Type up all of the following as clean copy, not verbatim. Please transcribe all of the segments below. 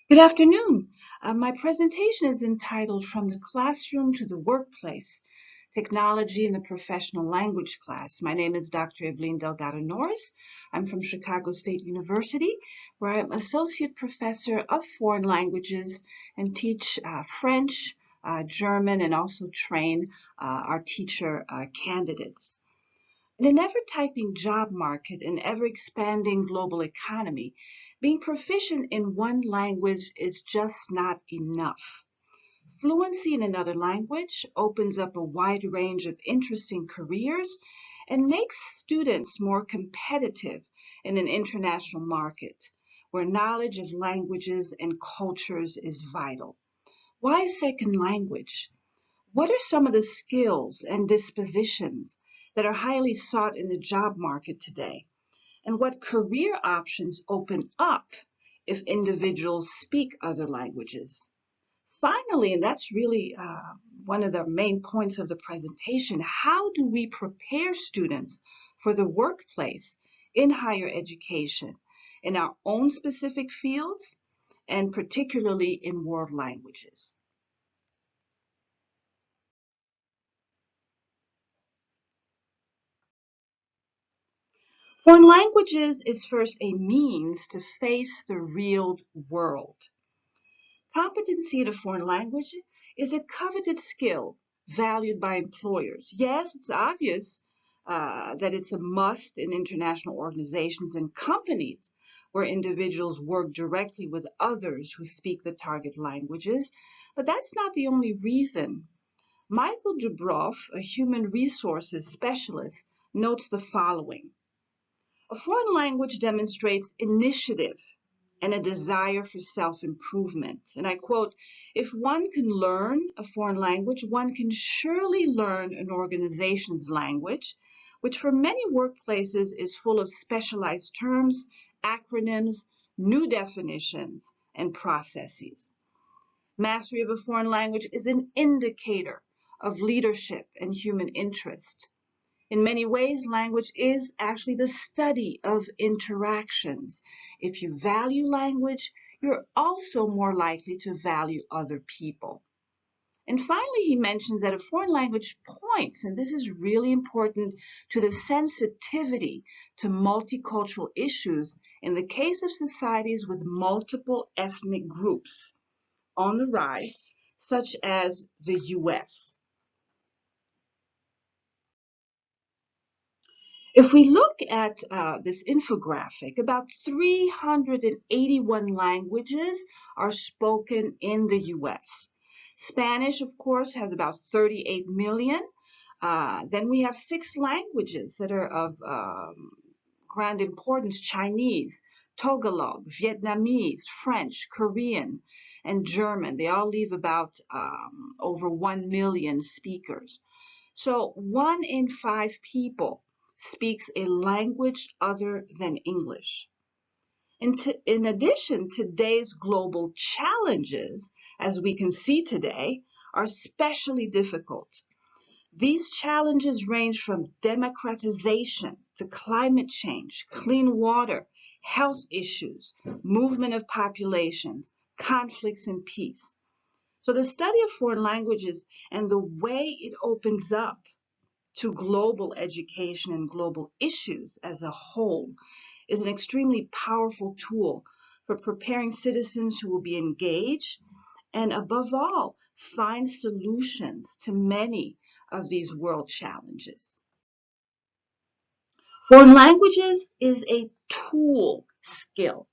Good afternoon. My presentation is entitled From the Classroom to the Workplace, Technology in the Professional Language Class. My name is Dr. Evelyne Delgado-Norris. I'm from Chicago State University, where I'm Associate Professor of Foreign Languages and teach French, German, and also train our teacher candidates. In an ever-tightening job market and ever-expanding global economy, being proficient in one language is just not enough. Fluency in another language opens up a wide range of interesting careers and makes students more competitive in an international market where knowledge of languages and cultures is vital. Why a second language? What are some of the skills and dispositions that are highly sought in the job market today? And what career options open up if individuals speak other languages? Finally, and that's really one of the main points of the presentation, how do we prepare students for the workplace in higher education in our own specific fields and particularly in world languages? Foreign languages is first a means to face the real world. Competency in a foreign language is a coveted skill valued by employers. Yes, it's obvious that it's a must in international organizations and companies where individuals work directly with others who speak the target languages, but that's not the only reason. Michael Dubroff, a human resources specialist, notes the following. A foreign language demonstrates initiative and a desire for self-improvement. And I quote, if one can learn a foreign language, one can surely learn an organization's language, which for many workplaces is full of specialized terms, acronyms, new definitions, and processes. Mastery of a foreign language is an indicator of leadership and human interest. In many ways, language is actually the study of interactions. If you value language, you're also more likely to value other people. And finally, he mentions that a foreign language points, and this is really important, to the sensitivity to multicultural issues in the case of societies with multiple ethnic groups on the rise, such as the US. If we look at this infographic, about 381 languages are spoken in the US. Spanish, of course, has about 38 million. Then we have six languages that are of grand importance: Chinese, Tagalog, Vietnamese, French, Korean, and German. They all leave about over 1 million speakers. So 1 in 5 people speaks a language other than English. In addition, today's global challenges, as we can see today, are especially difficult. These challenges range from democratization to climate change, clean water, health issues, movement of populations, conflicts, and peace. So the study of foreign languages and the way it opens up to global education and global issues as a whole is an extremely powerful tool for preparing citizens who will be engaged and, above all, find solutions to many of these world challenges. Foreign languages is a tool skill.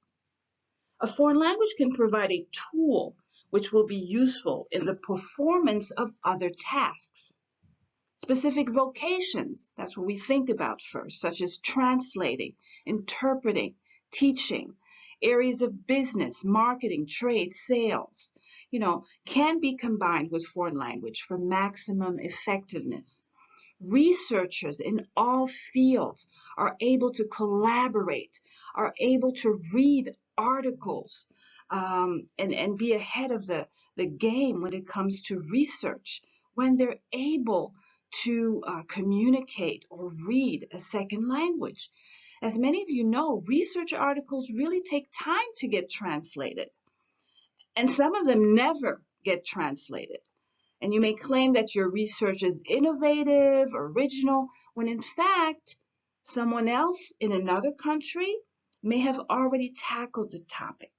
A foreign language can provide a tool which will be useful in the performance of other tasks. Specific vocations, that's what we think about first, such as translating, interpreting, teaching, areas of business, marketing, trade, sales, can be combined with foreign language for maximum effectiveness. Researchers in all fields are able to collaborate, are able to read articles, and be ahead of the game when it comes to research, when they're able to communicate or read a second language. As many of you know, research articles really take time to get translated. And some of them never get translated. And you may claim that your research is innovative, original, when in fact, someone else in another country may have already tackled the topic.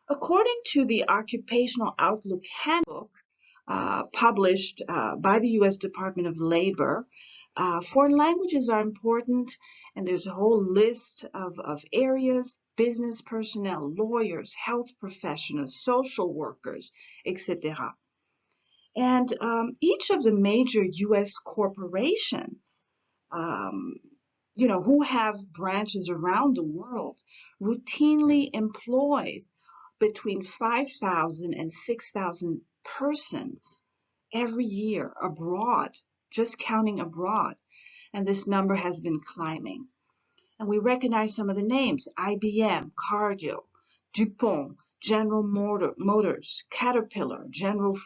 According to the Occupational Outlook Handbook, published by the U.S. Department of Labor, foreign languages are important, and there's a whole list of areas: business personnel, lawyers, health professionals, social workers, etc. And each of the major U.S. corporations, um, who have branches around the world, routinely employs between 5,000 and 6,000 persons every year abroad, just counting abroad. And this number has been climbing. And we recognize some of the names: IBM, Cargill, DuPont, General Motors, Caterpillar, General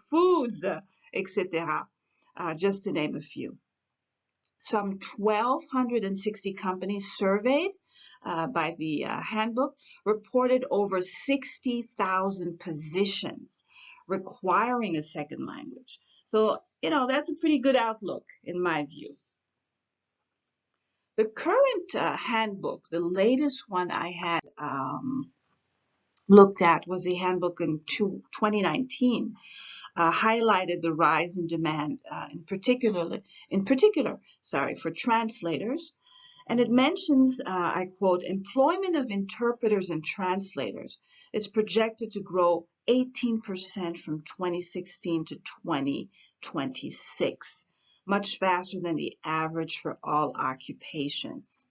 Foods, etc., just to name a few. Some 1,260 companies surveyed by the handbook reported over 60,000 positions requiring a second language. So, that's a pretty good outlook in my view. The current handbook, the latest one I had looked at, was the handbook in 2019, highlighted the rise in demand, in particular, for translators. And it mentions, I quote, employment of interpreters and translators is projected to grow 18% from 2016 to 2026, much faster than the average for all occupations.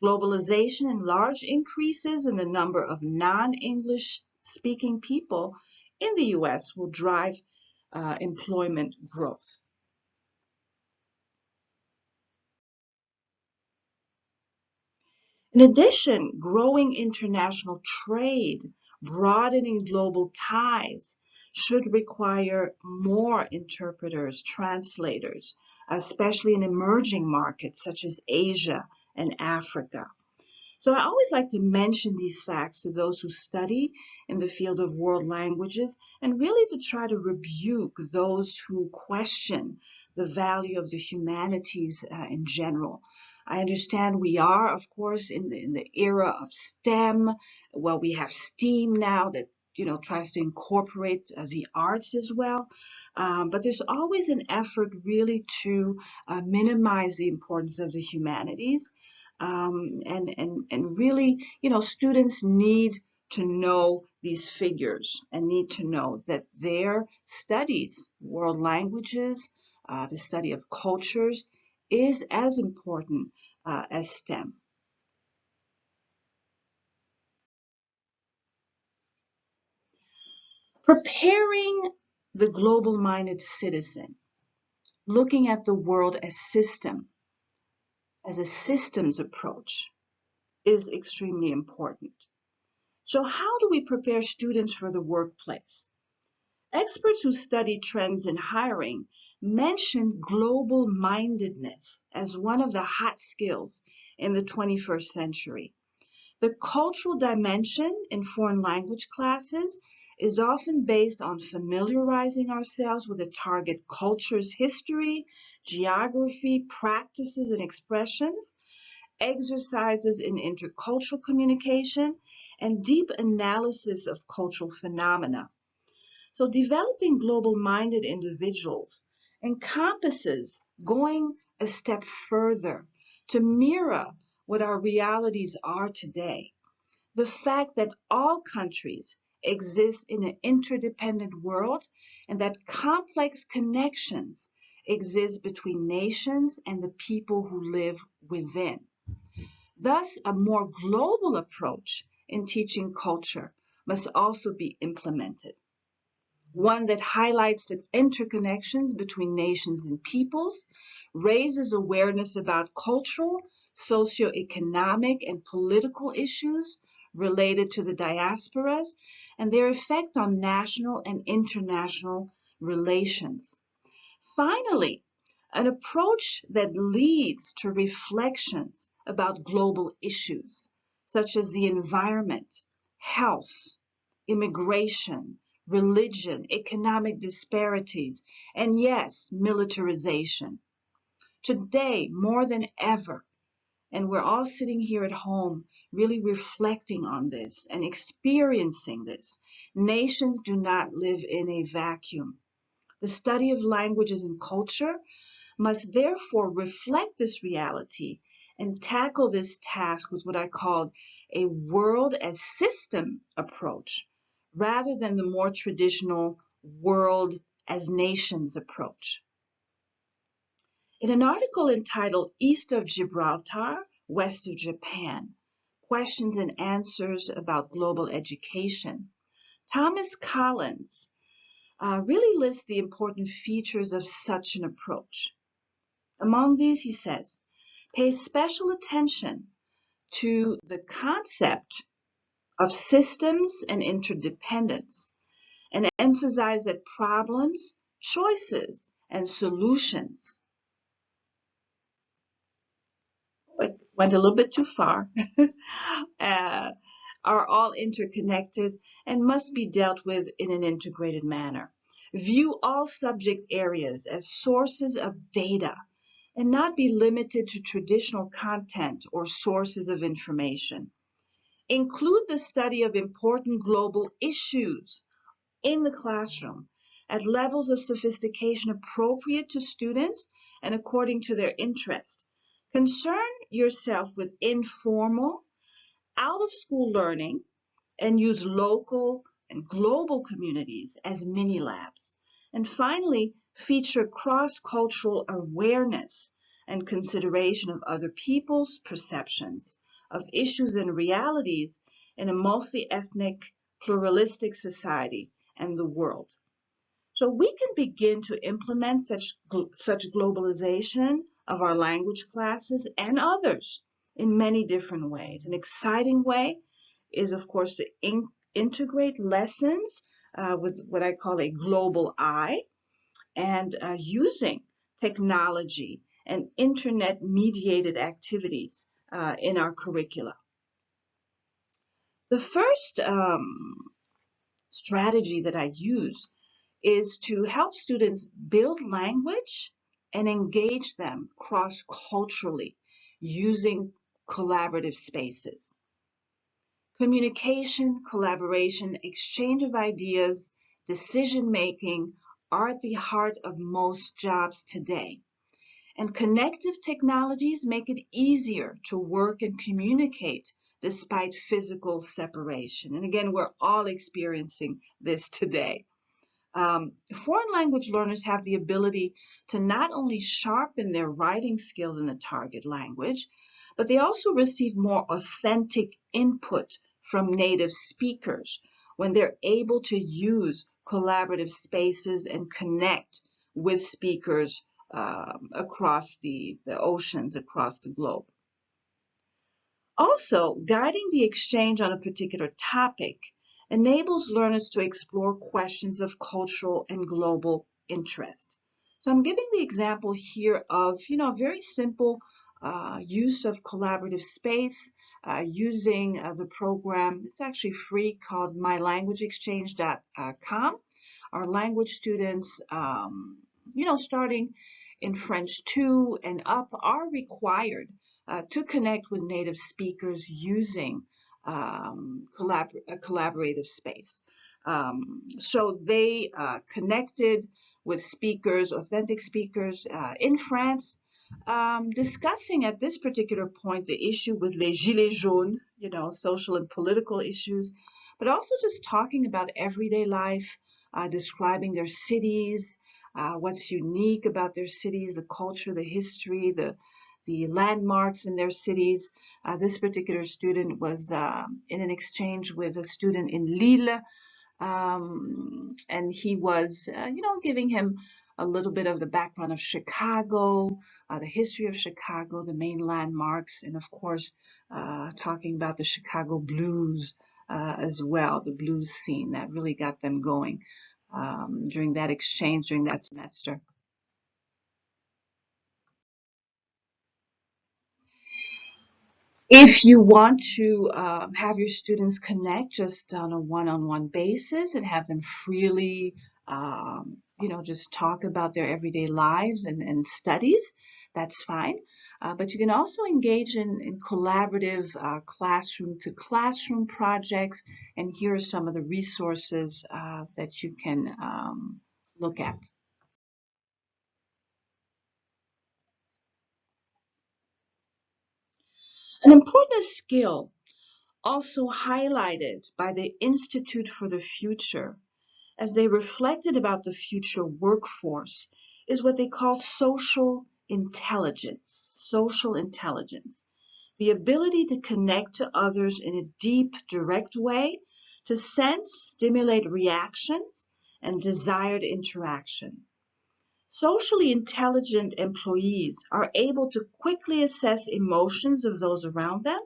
Globalization and large increases in the number of non-English speaking people in the U.S. will drive employment growth. In addition, growing international trade, broadening global ties should require more interpreters, translators, especially in emerging markets such as Asia and Africa. So I always like to mention these facts to those who study in the field of world languages, and really to try to rebuke those who question the value of the humanities in general. I understand we are, of course, in the era of STEM. Well, we have STEAM now that tries to incorporate the arts as well. But there's always an effort really to minimize the importance of the humanities. And really, students need to know these figures and need to know that their studies, world languages, the study of cultures, is as important as STEM. Preparing the global-minded citizen, looking at the world as a systems approach, is extremely important. So how do we prepare students for the workplace? Experts who study trends in hiring mention global mindedness as one of the hot skills in the 21st century. The cultural dimension in foreign language classes is often based on familiarizing ourselves with a target culture's history, geography, practices, and expressions, exercises in intercultural communication, and deep analysis of cultural phenomena. So developing global-minded individuals encompasses going a step further to mirror what our realities are today. The fact that all countries exist in an interdependent world and that complex connections exist between nations and the people who live within. Thus, a more global approach in teaching culture must also be implemented. One that highlights the interconnections between nations and peoples, raises awareness about cultural, socioeconomic, and political issues related to the diasporas and their effect on national and international relations. Finally, an approach that leads to reflections about global issues, such as the environment, health, immigration, religion, economic disparities, and yes, militarization. Today, more than ever, and we're all sitting here at home really reflecting on this and experiencing this. Nations do not live in a vacuum. The study of languages and culture must therefore reflect this reality and tackle this task with what I call a world as system approach rather than the more traditional world as nations approach. In an article entitled East of Gibraltar, West of Japan, Questions and Answers about Global Education, Thomas Collins really lists the important features of such an approach. Among these, he says, pay special attention to the concept of systems and interdependence and emphasize that problems, choices, and solutions went a little bit too far, uh, are all interconnected and must be dealt with in an integrated manner. View all subject areas as sources of data and not be limited to traditional content or sources of information. Include the study of important global issues in the classroom at levels of sophistication appropriate to students and according to their interest. Concern yourself with informal, out of school learning and use local and global communities as mini labs. And finally, feature cross-cultural awareness and consideration of other people's perceptions of issues and realities in a multi-ethnic, pluralistic society and the world. So we can begin to implement such globalization of our language classes and others in many different ways. An exciting way is, of course, to integrate lessons with what I call a global eye and using technology and internet mediated activities in our curricula. The first strategy that I use is to help students build language and engage them cross-culturally using collaborative spaces. Communication, collaboration, exchange of ideas, decision-making are at the heart of most jobs today. And connective technologies make it easier to work and communicate despite physical separation. And again, we're all experiencing this today. Foreign language learners have the ability to not only sharpen their writing skills in the target language, but they also receive more authentic input from native speakers when they're able to use collaborative spaces and connect with speakers across the oceans, across the globe. Also, guiding the exchange on a particular topic enables learners to explore questions of cultural and global interest. So I'm giving the example here of, a very simple use of collaborative space using the program. It's actually free, called mylanguageexchange.com. Our language students, starting in French 2 and up, are required to connect with native speakers using a collaborative space. So they connected with speakers, authentic speakers in France, discussing at this particular point the issue with les gilets jaunes, social and political issues, but also just talking about everyday life, describing their cities, what's unique about their cities, the culture, the history, the landmarks in their cities. This particular student was in an exchange with a student in Lille, and he was, giving him a little bit of the background of Chicago, the history of Chicago, the main landmarks, and of course, talking about the Chicago blues as well, the blues scene that really got them going during that exchange, during that semester. If you want to have your students connect just on a one-on-one basis and have them freely, just talk about their everyday lives and studies, that's fine. But you can also engage in collaborative classroom to classroom projects, and here are some of the resources that you can look at. An important skill also highlighted by the Institute for the Future as they reflected about the future workforce is what they call social intelligence. Social intelligence. The ability to connect to others in a deep, direct way, to sense, stimulate reactions, and desired interaction. Socially intelligent employees are able to quickly assess emotions of those around them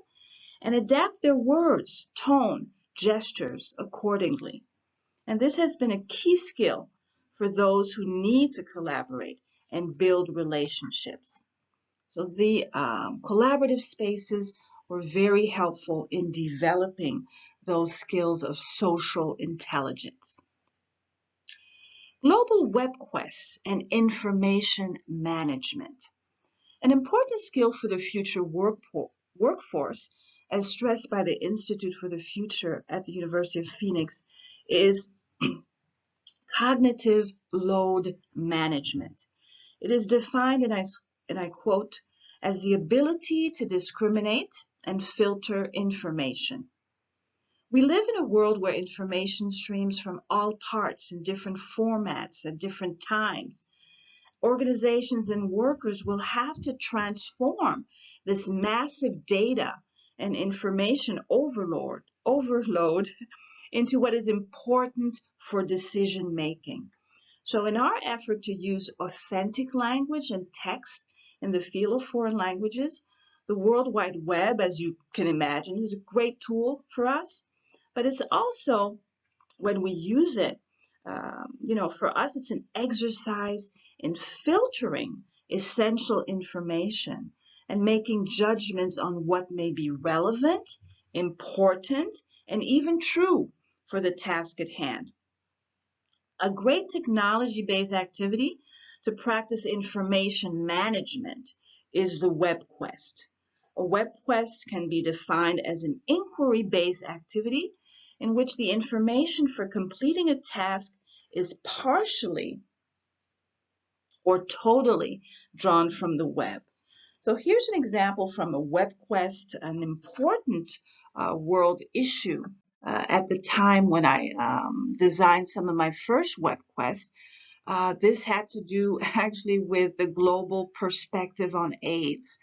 and adapt their words, tone, gestures accordingly. And this has been a key skill for those who need to collaborate and build relationships. So the collaborative spaces were very helpful in developing those skills of social intelligence. Global web quests and information management. An important skill for the future workforce, as stressed by the Institute for the Future at the University of Phoenix, is cognitive load management. It is defined, and I quote, as the ability to discriminate and filter information. We live in a world where information streams from all parts in different formats at different times. Organizations and workers will have to transform this massive data and information overload into what is important for decision making. So in our effort to use authentic language and text in the field of foreign languages, the World Wide Web, as you can imagine, is a great tool for us, but it's also, when we use it, for us, it's an exercise in filtering essential information and making judgments on what may be relevant, important, and even true for the task at hand. A great technology-based activity to practice information management is the web quest. A web quest can be defined as an inquiry-based activity in which the information for completing a task is partially or totally drawn from the web. So here's an example from a web quest, an important world issue at the time when I designed some of my first web quests. This had to do actually with the global perspective on AIDS.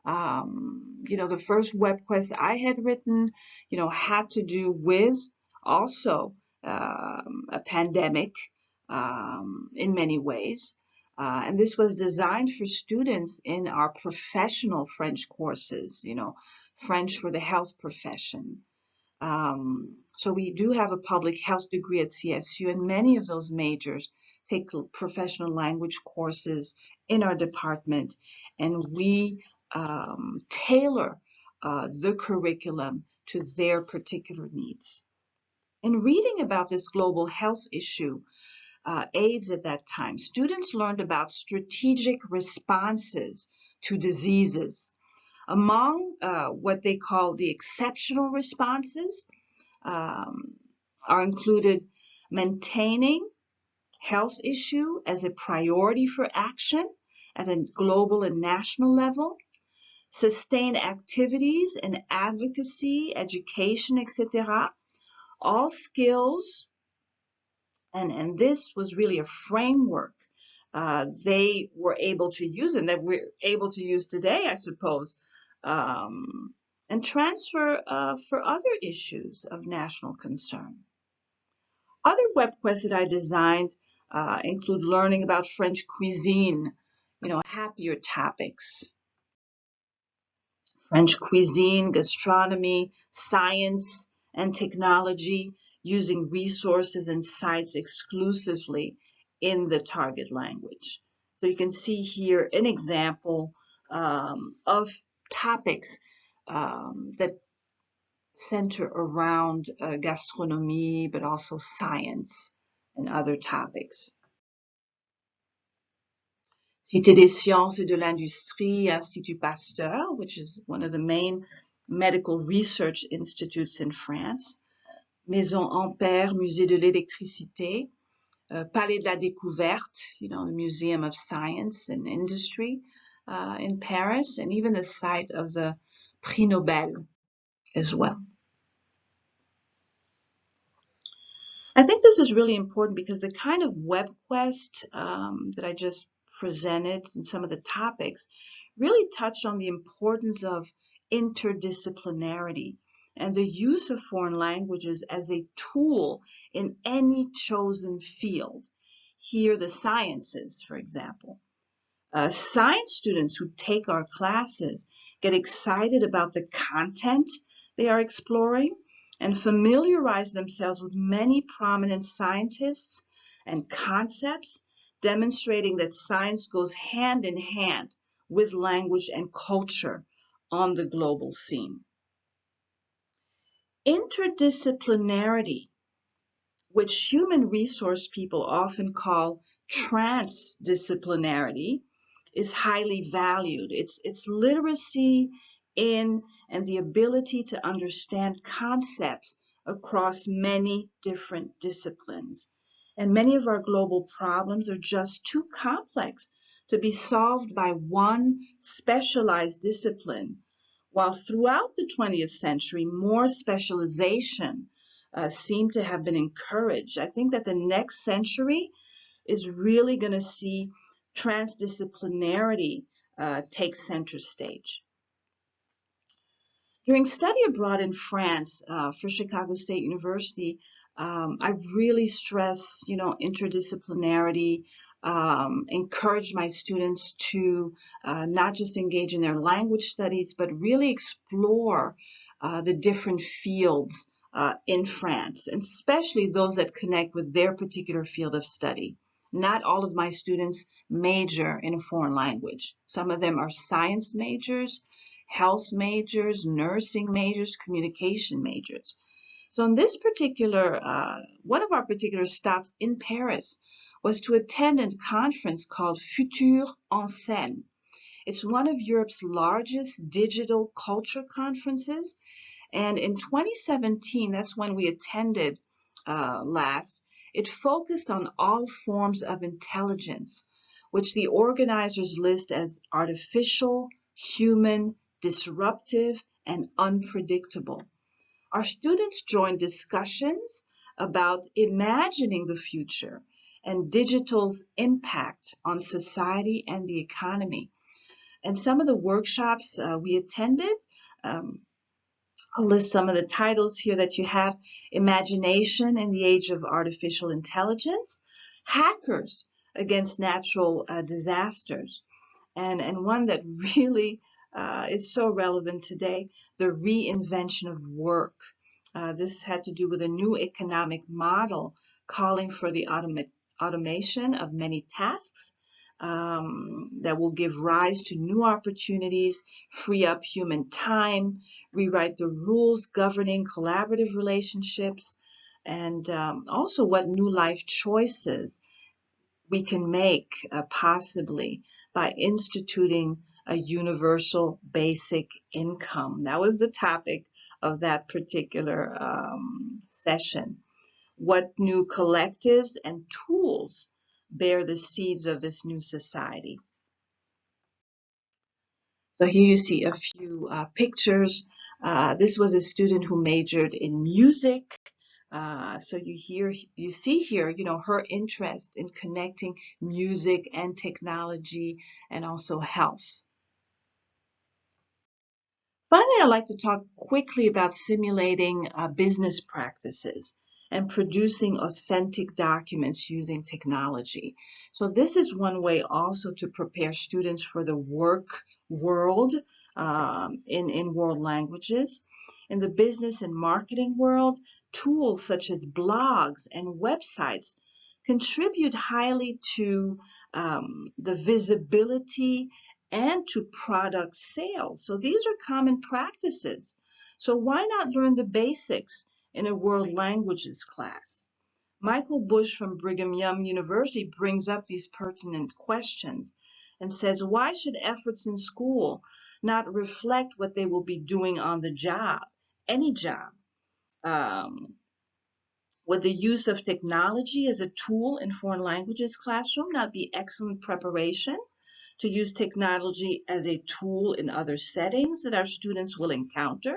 The first web quest I had written, had to do with also a pandemic in many ways. And this was designed for students in our professional French courses, French for the health profession. So we do have a public health degree at CSU, and many of those majors take professional language courses in our department, and we tailor the curriculum to their particular needs. In reading about this global health issue, AIDS at that time, students learned about strategic responses to diseases. Among what they call the exceptional responses are included maintaining health issue as a priority for action at a global and national level, sustain activities in advocacy, education, etc. All skills, and this was really a framework they were able to use and that we're able to use today, I suppose, and transfer for other issues of national concern. Other web quests that I designed include learning about French cuisine, happier topics, French cuisine, gastronomy, science, and technology, using resources and sites exclusively in the target language. So you can see here an example of topics that center around gastronomy, but also science and other topics. Cité des sciences et de l'industrie, Institut Pasteur, which is one of the main medical research institutes in France. Maison Ampère, Musée de l'électricité, Palais de la Découverte, the Museum of Science and Industry in Paris, and even the site of the Prix Nobel as well. I think this is really important because the kind of web quest that I just presented and some of the topics really touch on the importance of interdisciplinarity and the use of foreign languages as a tool in any chosen field. Here, the sciences, for example. Science students who take our classes get excited about the content they are exploring and familiarize themselves with many prominent scientists and concepts, demonstrating that science goes hand in hand with language and culture on the global scene. Interdisciplinarity, which human resource people often call transdisciplinarity, is highly valued. It's literacy in and the ability to understand concepts across many different disciplines. And many of our global problems are just too complex to be solved by one specialized discipline. While throughout the 20th century, more specialization seemed to have been encouraged. I think that the next century is really going to see transdisciplinarity take center stage. During study abroad in France for Chicago State University, I really stress, interdisciplinarity, encourage my students to not just engage in their language studies, but really explore the different fields in France, and especially those that connect with their particular field of study. Not all of my students major in a foreign language. Some of them are science majors, health majors, nursing majors, communication majors. So in this particular, one of our particular stops in Paris was to attend a conference called Futur en Scène. It's one of Europe's largest digital culture conferences. And in 2017, that's when we attended last, it focused on all forms of intelligence, which the organizers list as artificial, human, disruptive, and unpredictable. Our students joined discussions about imagining the future and digital's impact on society and the economy. And some of the workshops we attended, I'll list some of the titles here that you have: Imagination in the Age of Artificial Intelligence, Hackers Against Natural Disasters, and one that really is so relevant today, the reinvention of work. This had to do with a new economic model calling for the automation of many tasks that will give rise to new opportunities, free up human time, rewrite the rules governing collaborative relationships, and also what new life choices we can make possibly by instituting a universal basic income. That was the topic of that particular session. What new collectives and tools bear the seeds of this new society? So here you see a few pictures. This was a student who majored in music. So you see here, her interest in connecting music and technology and also health. Finally, I'd like to talk quickly about simulating business practices and producing authentic documents using technology. So this is one way also to prepare students for the work world in world languages. In the business and marketing world, tools such as blogs and websites contribute highly to the visibility and to product sales. So these are common practices. So why not learn the basics in a world languages class? Michael Bush from Brigham Young University brings up these pertinent questions and says, why should efforts in school not reflect what they will be doing on the job, any job? Would the use of technology as a tool in foreign languages classroom not be excellent preparation to use technology as a tool in other settings that our students will encounter?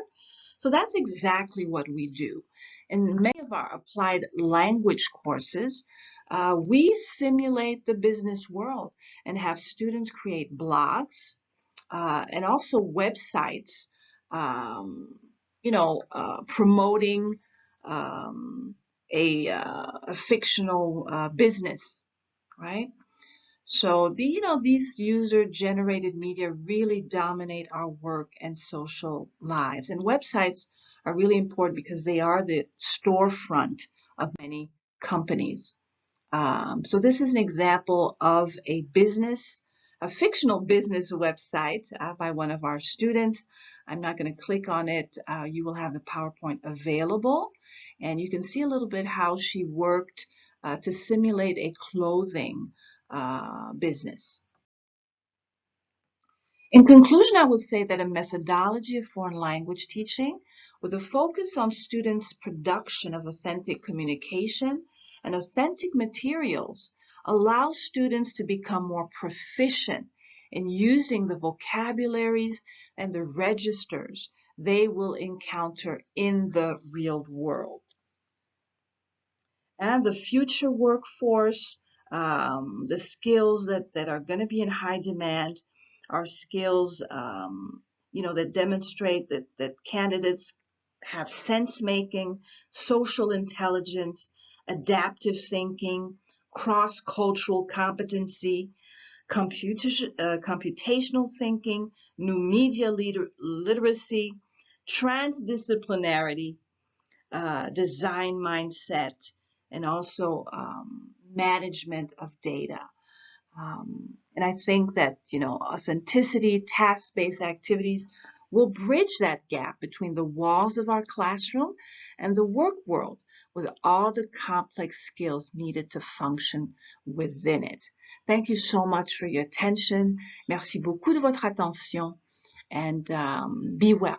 So that's exactly what we do. In many of our applied language courses, we simulate the business world and have students create blogs and also websites, um, promoting um, a fictional business, right? So these user-generated media really dominate our work and social lives. And websites are really important because they are the storefront of many companies. So this is an example of a fictional business website by one of our students. I'm not going to click on it. You will have the PowerPoint available, and you can see a little bit how she worked to simulate a clothing business. In conclusion, I would say that a methodology of foreign language teaching with a focus on students' production of authentic communication and authentic materials allows students to become more proficient in using the vocabularies and the registers they will encounter in the real world. And the future workforce, the skills that are going to be in high demand are skills, that demonstrate that candidates have sense making, social intelligence, adaptive thinking, cross-cultural competency, computational thinking, new media literacy, transdisciplinarity, design mindset, and also management of data. And I think that, authenticity, task-based activities will bridge that gap between the walls of our classroom and the work world with all the complex skills needed to function within it. Thank you so much for your attention. Merci beaucoup de votre attention, and be well.